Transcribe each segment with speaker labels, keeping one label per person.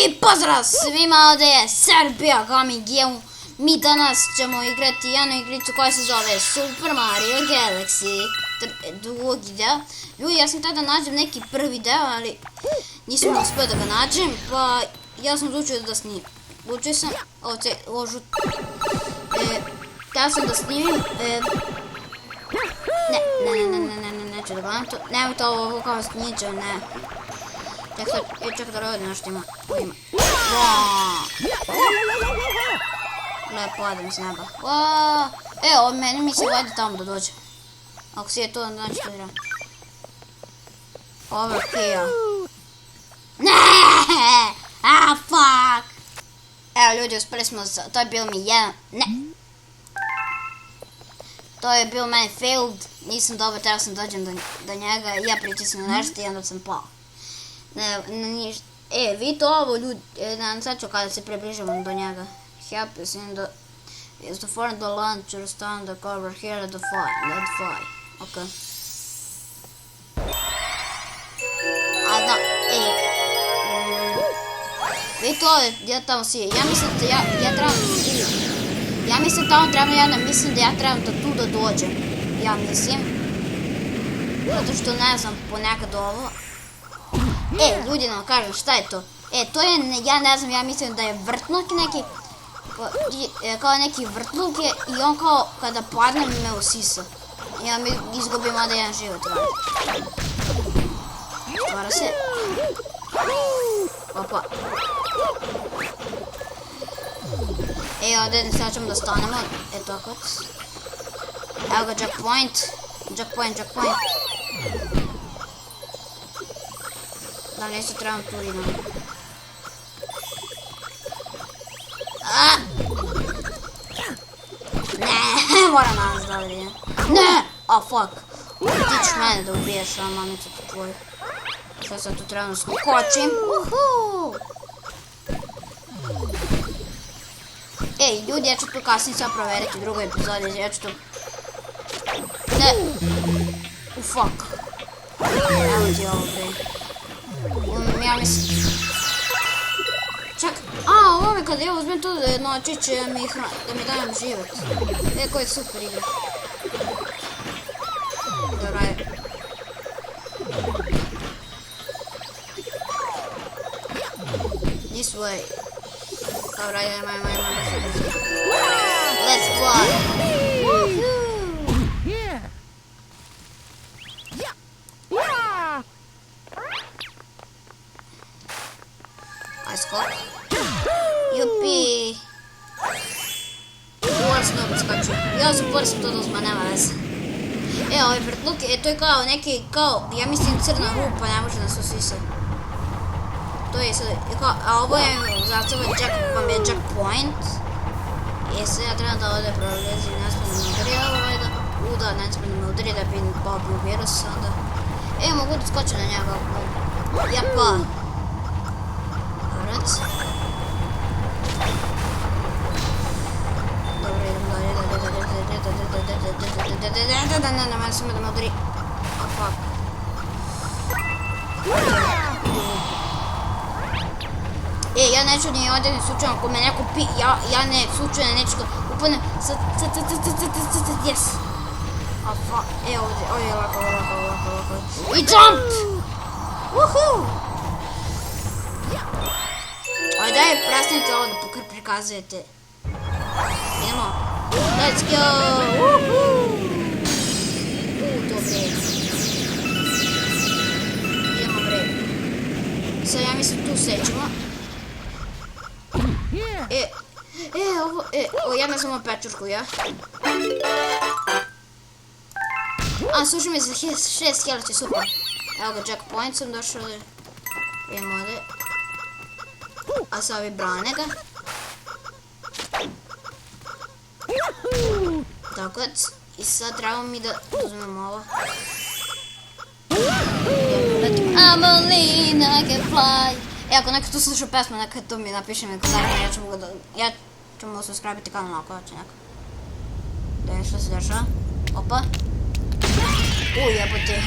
Speaker 1: I pozdrav svima, ovdje je Serbia Gaming Game. Mi danas ćemo igrati jednu igricu koja se zove Super Mario Galaxy drugi deo. Ljudi, ja sam tada nađem neki prvi deo, ali nisam uspio da ga nađem, pa ja sam odlučio da snimim. Odlučio sam, tada sam da snimim, neću da gledam to, nemojte ovo kao snimit, ne. Čekaj da rodim nešto ima. Lepo, padem s neba. Evo, meni mi se vajde tamo da dođe. Ako si je to, znači to treba. Overkill. Ne! Fuck! Evo ljudi, uspeli smo, to je bilo mi jedan, ne! To je bilo meni failed, nisam dobar, treba sam dođem do njega, ja pritisnem nešto i onda sam pao. Vidite ovo ljudi, sad ću kada se približamo do njega. Help us in the... Use the phone to launch or stand the cover here at the fly. Ok. Vidite ovo, ja tamo si, ja mislim da ja trebam... Ja mislim tamo trebam jedna, mislim da ja trebam da tu da dođem. Ja mislim. Zato što ne znam ponekad ovo. Ljudi nam kažem šta je to? To je, ja ne znam, ja mislim da je vrtluk neki, kao neki vrtluk je i on kao kada padne me usisa. Ja mi izgubim onda jedan život. Stvara se. Opa. Ovdje sad ćemo da stanemo, tako. Evo ga jackpoint. Da nešto trebam tu idem. Ne, moram nas da vidim. Ne! Fuck. Ti ćeš mene da ubiješ, mamica tu tvoju. Što sad tu trebam skočim. Ljudi, ja ću tu kasnije sad proveriti u drugoj epizodi, ja ću tu... Ne! Fuck. Evo ti ovo, bre. Ja mislim... Čak, ovo mi kada ja uzmem to noći će da mi dajem život. Koja je super igra. Dobro, ajde. This way. Dobro, ajde, Let's fly. Skok. Jupi. Porsno odskaču. Ja sam porsno to da uzma, nema veze. Ovaj vrtluk, to je kao neki, ja mislim crna rupa, ne može nas usisa. To je sad, a ovo je zastavan vam je jackpoint. Sad ja trebam da ovdje prolezim, ne smem da me udari ovo, da ne smem da me udari da bi pao bio virus onda. Mogu da skočim na njega. Ja pa. Dobro, idem dalje. Ne, meni sam da me udari. Fuck. Ja neću ni ovdje ne slučajem, ako me neko pi, ja ne slučajem, neću to upadnem, yes. Fuck, ovdje, lako. I jump! Woohoo! Daj, prestanite ovo da prikazujete. Idemo. Let's go! To bre. Idemo bre. Sad ja mislim tu sećemo. Ovo, ja ne znam o pečurku, ja? Slušaj mi za 6 health, super. Evo ga, jackpoint sam došao ovdje. Idemo ovdje. A sad ovi brane ga. Tako, i sad trebamo mi da uzmemo ovo. Amelina can fly. Ako neko tu sluša pesmu, neka to mi napiše mi komentarima, ja ću mu subscribe-iti kanal ako hoće neko. Da, što se dešava? Opa. Jebote.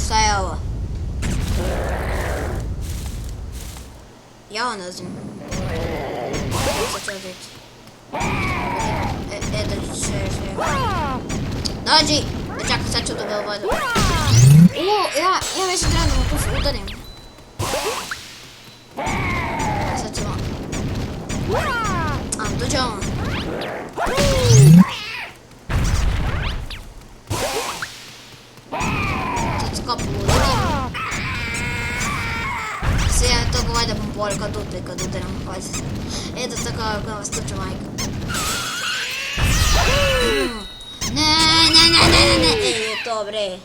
Speaker 1: Šta je ovo? Ja ne znam. Sad ću odvijeti. Da će še. Dođi! Čekaj, sad ću da ga uvodim. Ja već trebam da mu tu udarim. Sad ćemo. Dođe on. Sad skopu udarim. Se ja to gledam bolje kad udaram. Eto tako kao vas tuče majka. Ne, to bre.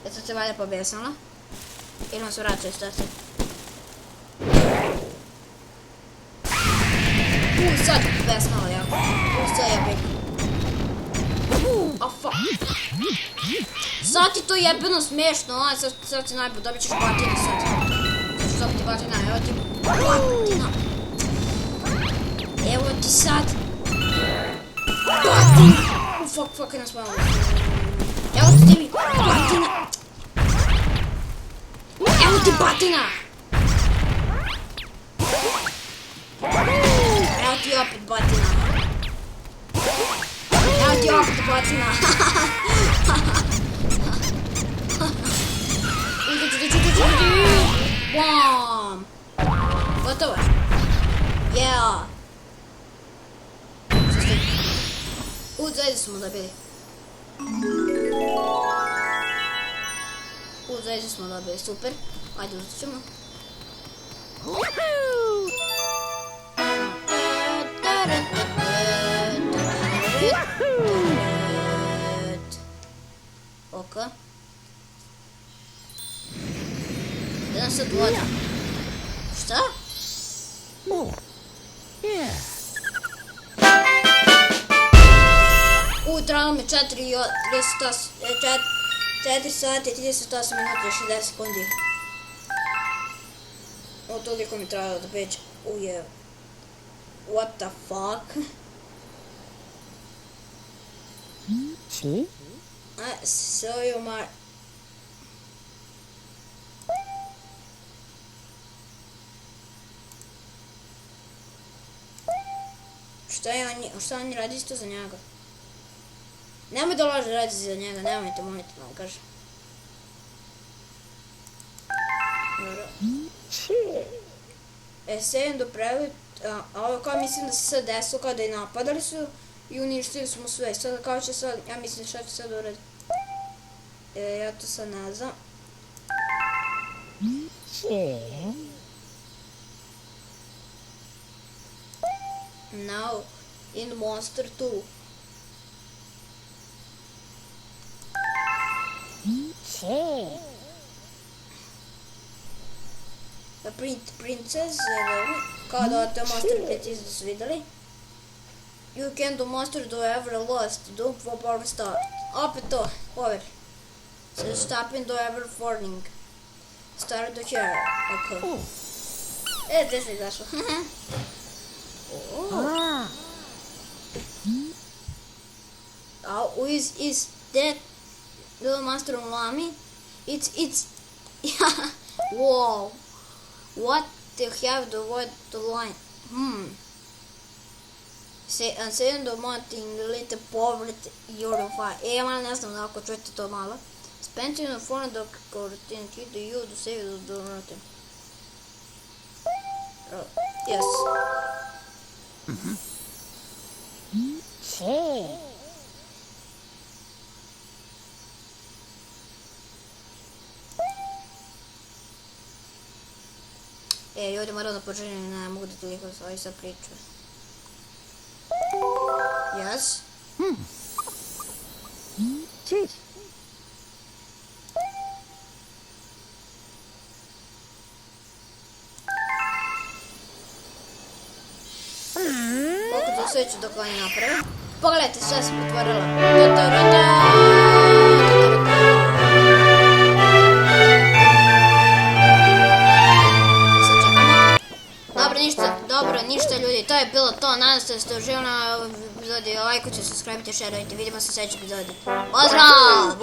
Speaker 1: Eto se valjda pobjesnula. Ili on se vraća iz stati. Sad pobjesnula ja. Sad ja bih. Fuck. Sad ti to jebeno smiješno, sad ti najbolj dobit ćeš batine sad. Sad ću dobiti batina, evo ti batina. Evo ti sad. Batina! Fuck, nas malo. Evo ti tebi, batina! Evo ti batina! Evo ti opet batina. Evo ti opet batina. Bam! Gotovo je. Yeah! Zajedno smo dobili. Zajedno smo dobili, super. Ajde, uzet ćemo. Ok. Da nam sad voda. Šta? Trajalo mi 4 sati, 38 minuta i 60 sekundi. Toliko mi trajalo da peđe. Uje. What the fuck? So you might... Šta oni radi isto za njega? Nemoj da laže radi za njega, nemojte, molite vam kažem. Sejem do prelit, a ovo kao mislim da se sad desilo kada i napadali su i uništili smo sve. Sada kao će sad, ja mislim šta će sad uraditi. Ja to sad ne znam. Now, in Monster 2. The princess, kao da te Monster Pit su vidjeli. You can do Monster do ever lost, don't for power start. Opet to, over. So stopping do ever falling. Start the chair, ok. Gdje se izašlo? Is that little monster on Lami? It's whoa. What they have to avoid the line? Saying the mountain little poverty your fire. Ja malo ne znam ako čujete to malo. Spending the phone dog continue to you to save the mountain. Yes. Ljudi moram da počinjem, ne mogu da toliko svoji sa priču. Yes? Koliko to sve ću dok oni naprave. Pogledajte, sve se pretvorila. Dobro, ništa ljudi, to je bilo to, nadam se da ste uživali na ovoj epizodi, lajkujte, subscribe-te, šerujte, vidimo se u sljedećoj epizodi. Pozdrav!